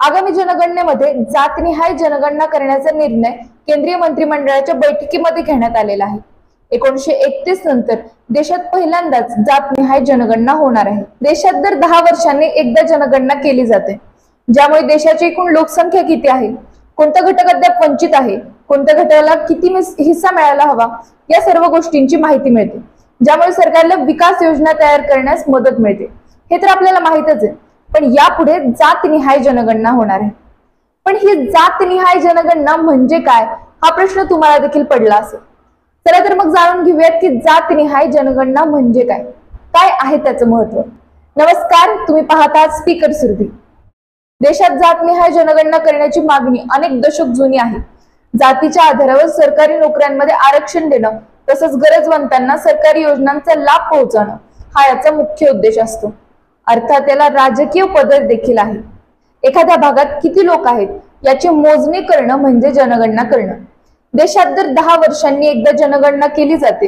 आगामी जनगणनेमध्ये जातनिहाय जनगणना करण्याचा निर्णय केंद्रीय मंत्रिमंडळाच्या बैठकीमध्ये घेण्यात आलेला आहे। 1931 नंतर देशात पहिल्यांदाच जातनिहाय जनगणना होणार आहे। देशात दर 10 वर्षांनी एकदा जनगणना केली जाते, ज्यामुळे देशाची एकूण लोकसंख्या किती आहे, कोणता घटक अद्याप वंचित आहे, कोणत्या घटकाला किती हिस्सा मिळायला हवा, या सर्व गोष्टींची माहिती मिळते, ज्यामुळे सरकारला विकास योजना तयार करण्यास मदत मिळते। हे तर आपल्याला माहितच आहे, पण यापुढे जातनिहाय जनगणना होणार आहे। पण ही जातनिहाय जनगणना म्हणजे काय, हा प्रश्न तुम्हाला देखील पडला असेल। चला तर मग जाणून घेऊयात की जातनिहाय जनगणना म्हणजे काय, काय आहे त्याचं महत्त्व। नमस्कार, तुम्ही पाहत आहात स्पीकर सुरभी। देशात जातनिहाय जनगणना करण्याची मागणी अनेक दशक जुनी आहे। जातीच्या आधारावर सरकारी नोकऱ्यांमध्ये आरक्षण देणं तसंच गरजवंतांना सरकारी योजनांचा लाभ पोहोचवणं हा याचा मुख्य उद्देश असतो। अर्थात याला राजकीय पद्धत देखील आहे। एखाद्या भागात किती लोक आहेत याची मोजणी करणं म्हणजे जनगणना करणं। देशात दर 10 वर्षांनी एकदा जनगणना केली जाते।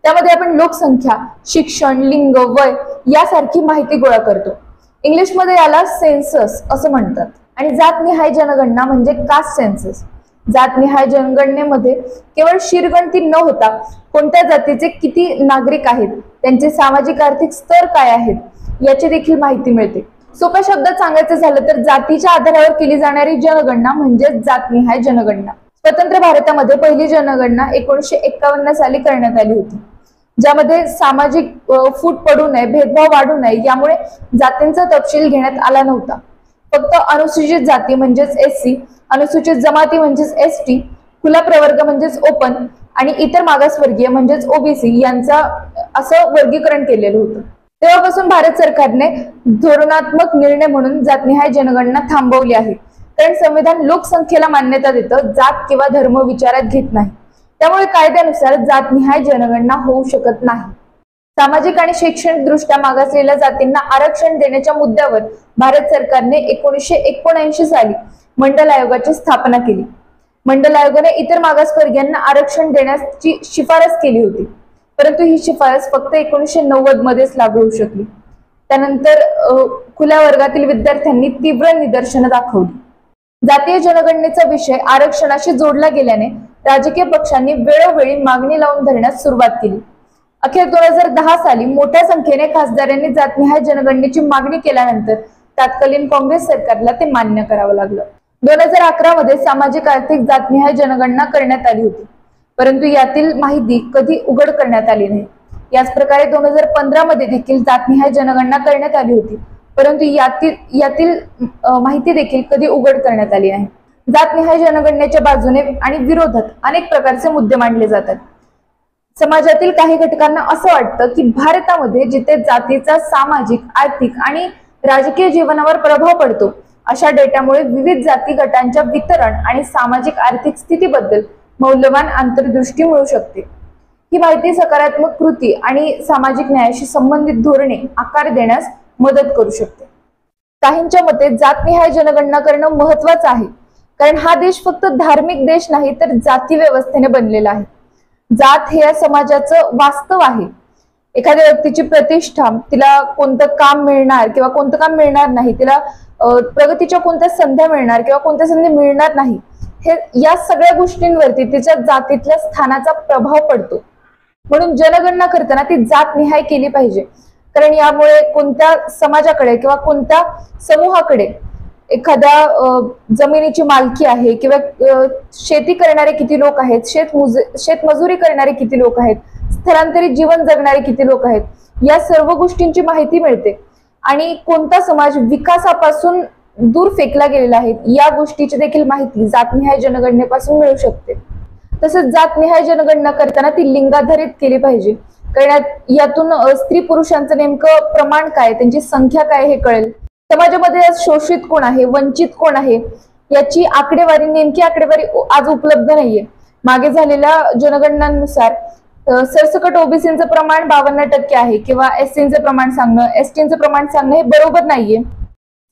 त्यामध्ये आपण लोकसंख्या, शिक्षण, लिंग, वय यासारखी माहिती गोळा करतो। इंग्लिश मध्ये याला सेन्सस असं म्हणतात। आणि जातनिहाय जनगणना म्हणजे कास्ट सेन्सस। जातनिहाय जनगणनेमध्ये केवळ शिरगणती न होता कोणत्या जातीचे किती नागरिक आहेत, त्यांचे सामाजिक आर्थिक स्तर काय आहेत याची देखील माहिती मिळते। सोप्या शब्दात सांगायचं झालं तर जातीच्या आधारावर केली जाणारी जनगणना म्हणजे जातनिहाय जनगणना। स्वतंत्र भारतामध्ये पहिली जनगणना 1951 साली करण्यात आली होती, ज्यामध्ये सामाजिक फूट पडू नये, भेदभाव वाढू नये यामुळे जातींचा तपशील घेण्यात आला नव्हता। फक्त अनुसूचित जाती म्हणजेच एससी, अनुसूचित जमाती म्हणजेच एसटी, खुला प्रवर्ग म्हणजेच ओपन आणि इतर मागासवर्गीय म्हणजेच ओबीसी यांचा असं वर्गीकरण केलेलं होतं। तेव्हापासून भारत सरकारने धोरणात्मक निर्णय म्हणून जातनिहाय जनगणना थांबवली आहे, कारण संविधान लोकसंख्येला मान्यता देतं, जात किंवा धर्म विचारात घेत नाही। त्यामुळे कायद्यानुसार जातनिहाय जनगणना होऊ शकत नाही। सामाजिक आणि शैक्षणिक दृष्ट्या मागासलेल्या जातींना आरक्षण देण्याच्या मुद्द्यावर भारत सरकारने 1979 साली मंडल आयोगाची स्थापना केली। मंडल आयोगाने इतर मागासवर्गीयांना आरक्षण देण्याची शिफारस केली होती, परंतु ही शिफारस फक्त 1990 मध्येच लागू होऊ शकली। त्यानंतर खुल्या वर्गातील विद्यार्थ्यांनी तीव्र निदर्शनं दाखवली। जातीय जनगणनेचा विषय आरक्षणाशी जोडला गेल्याने राजकीय पक्षांनी वेळोवेळी मागणी लावून धरण्यास सुरुवात केली। अखेर 2010 साली मोठ्या संख्येने खासदारांनी जातनिहाय जनगणनेची मागणी केल्यानंतर तत्कालीन काँग्रेस सरकारला ते मान्य करावं लागलं। 2011 मध्ये सामाजिक आर्थिक जातनिहाय जनगणना करण्यात आली होती, परंतु यातील माहिती कधी उघड करण्यात आली नाही। याच प्रकारे 2015 मध्ये देखील जातनिहाय जनगणना करण्यात आली होती, परंतु यातील माहिती देखील कधी उघड करण्यात आली नाही। जातनिहाय जनगणनेच्या बाजूने आणि विरोधात अनेक प्रकारचे मुद्दे मांडले जातात। समाजातील काही घटकांना असं वाटतं की भारतामध्ये जिथे जातीचा सामाजिक, आर्थिक आणि राजकीय जीवनावर प्रभाव पडतो, अशा डेटामुळे विविध जाती गटांच्या वितरण आणि सामाजिक आर्थिक स्थितीबद्दल मौल्यवान अंतर्दृष्टी मिळू शकते। ही माहिती सकारात्मक कृती आणि सामाजिक न्यायाशी संबंधित धोरणे आकार देण्यास मदत करू शकते। काहींच्या मते जातनिहाय जनगणना करणं महत्त्वाचं आहे, कारण हा देश फक्त धार्मिक देश नाही तर जाती व्यवस्थेने बनलेला आहे। जात हे या समाजाचं वास्तव आहे। एखाद्या व्यक्तीची प्रतिष्ठा, तिला कोणतं काम मिळणार किंवा कोणतं काम मिळणार नाही, तिला प्रगतीच्या कोणत्या संध्या मिळणार किंवा कोणत्या संधी मिळणार नाही, हे या सगळ्या गोष्टींवरती तिच्या जातीतल्या स्थानाचा प्रभाव पडतो। म्हणून जनगणना करताना ती जातनिहाय केली पाहिजे, कारण यामुळे कोणत्या समाजाकडे किंवा कोणत्या समूहाकडे एखाद्या जमिनीची मालकी आहे किंवा शेती करणारे किती लोक आहेत, शेतमजुरी करणारे किती लोक आहेत, स्थलांतरित जीवन जगणारे किती लोक आहेत, या सर्व गोष्टींची माहिती मिळते। आणि कोणता समाज विकासापासून दूर फेकला गेलेला आहे या गोष्टीची देखील माहिती जातनिहाय जनगणनेपासून मिळू शकते। तसेच जातनिहाय जनगणना करताना ती लिंगाधारित केली पाहिजे, कारण यातून स्त्री पुरुषांचं नेमकं प्रमाण काय, त्यांची संख्या काय हे कळेल। समाजामध्ये शोषित कोण आहे, वंचित कोण आहे याची आकडेवारी, नेमकी आकडेवारी आज उपलब्ध नाहीये। मागे झालेल्या जनगणनांनुसार सरसकट ओबीसीचं प्रमाण 52% आहे किंवा एससीचं प्रमाण सांगणं, एसटीचं प्रमाण सांगणं हे बरोबर नाहीये।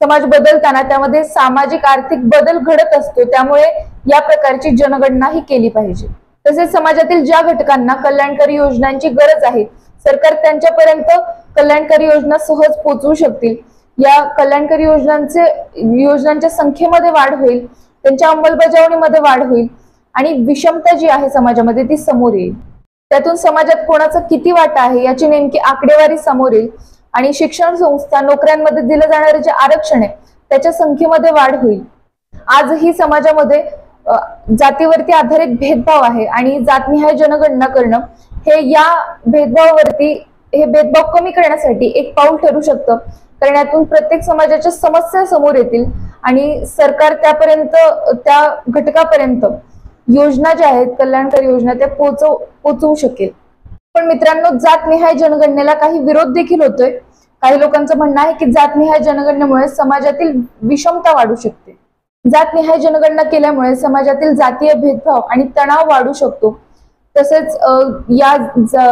समाज बदलताना त्यामध्ये सामाजिक आर्थिक बदल घडत असतो, त्यामुळे या प्रकारची जनगणना ही केली पाहिजे। तसेच समाजातील ज्या घटकांना कल्याणकारी योजनांची गरज आहे, सरकार त्यांच्यापर्यंत कल्याणकारी योजना सहज पोहोचवू शकतील या कल्याणकारी योजनांच्या संख्येमध्ये वाढ होईल, त्यांच्या अंमलबजावणीमध्ये वाढ होईल आणि विषमता जी आहे समाजामध्ये ती समोर येईल। त्यातून समाजात कोणाचा किती वाटा आहे याची नेमकी आकडेवारी समोर येईल आणि शिक्षण संस्था, नोकऱ्यांमध्ये दिलं जाणारे जे आरक्षण आहे त्याच्या संख्येमध्ये वाढ होईल। आजही समाजामध्ये जातीवरती आधारित भेदभाव आहे आणि जातनिहाय जनगणना करणं हे भेदभाव कमी करण्यासाठी एक पाऊल ठरू शकतं। कारण यातून प्रत्येक समाजाच्या समस्या समोर येतील आणि सरकार त्या घटकापर्यंत योजना ज्या आहेत, कल्याणकारी योजना, त्या पोहोचवू शकेल। पण मित्रांनो, जातनिहाय जनगणनेला काही विरोध देखील होतोय। काही लोकांचं म्हणणं आहे की जातनिहाय जनगणनेमुळे समाजातील विषमता वाढू शकते। जातनिहाय जनगणना केल्यामुळे समाजातील जातीय भेदभाव आणि तणाव वाढू शकतो। तसेच या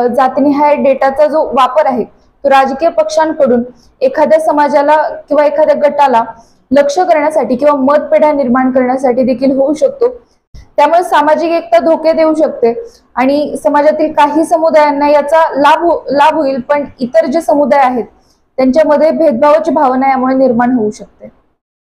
जातनिहाय डेटाचा जो वापर आहे तो राजकीय पक्षांकडून एखाद्या समाजाला किंवा एखाद्या गटाला लक्ष्य करण्यासाठी किंवा मतपेढ्या निर्माण करण्यासाठी देखील होऊ शकतो। त्यामुळे सामाजिक एकता धोक्यात येऊ शकते आणि समाजातील काही समुदायांना याचा लाभ होईल, पण इतर जे समुदाय आहेत त्यांच्यामध्ये भेदभावाची भावना यामुळे निर्माण होऊ शकते।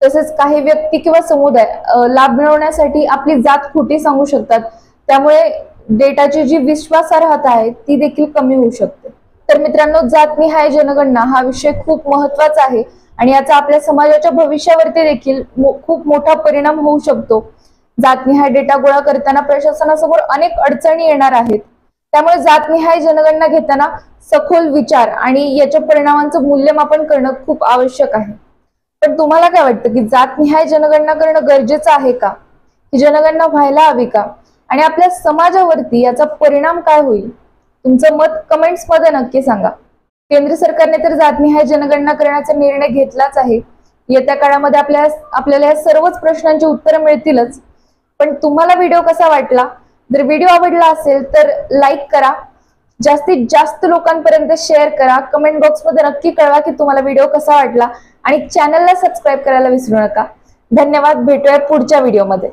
तसेच काही व्यक्ती किंवा समुदाय लाभ मिळवण्यासाठी आपली जात खोटी सांगू शकतात, त्यामुळे डेटाची जी विश्वासार्हता आहे ती देखील कमी होऊ शकते। तर मित्रांनो, जातनिहाय जनगणना हा विषय खूप महत्त्वाचा आहे आणि याचा आपल्या समाजाच्या भविष्यावरती देखील खूप मोठा परिणाम होऊ शकतो। जातनिहाय डेटा गोळा करताना प्रशासनासमोर अनेक अडचणी येणार आहेत, त्यामुळे जातनिहाय जनगणना घेताना सखोल विचार आणि याच्या परिणामांचं मूल्यमापन करणं खूप आवश्यक आहे। पण तुम्हाला काय वाटतं की जातनिहाय जनगणना करणं गरजेचं आहे का? ही जनगणना व्हायला हवी का? आणि आपल्या समाजावरती याचा परिणाम काय होईल? तुमचं मत कमेंट्स मध्ये नक्की सांगा। केंद्र सरकारने तर जातनिहाय जनगणना करण्याचा निर्णय घेतलाच आहे। येत्या काळामध्ये आपल्याला या सर्वच प्रश्नांची उत्तरं मिळतीलच। पण तुम्हाला व्हिडिओ कसा वाटला? जर व्हिडिओ आवडला असेल तर लाईक करा, जास्तीत जास्त लोकांपर्यंत शेअर करा, कमेंट बॉक्स मध्ये नक्की कळवा की तुम्हाला व्हिडिओ कसा वाटला आणि चॅनलला सबस्क्राईब करायला विसरू नका। धन्यवाद, भेटूया पुढच्या व्हिडिओमध्ये।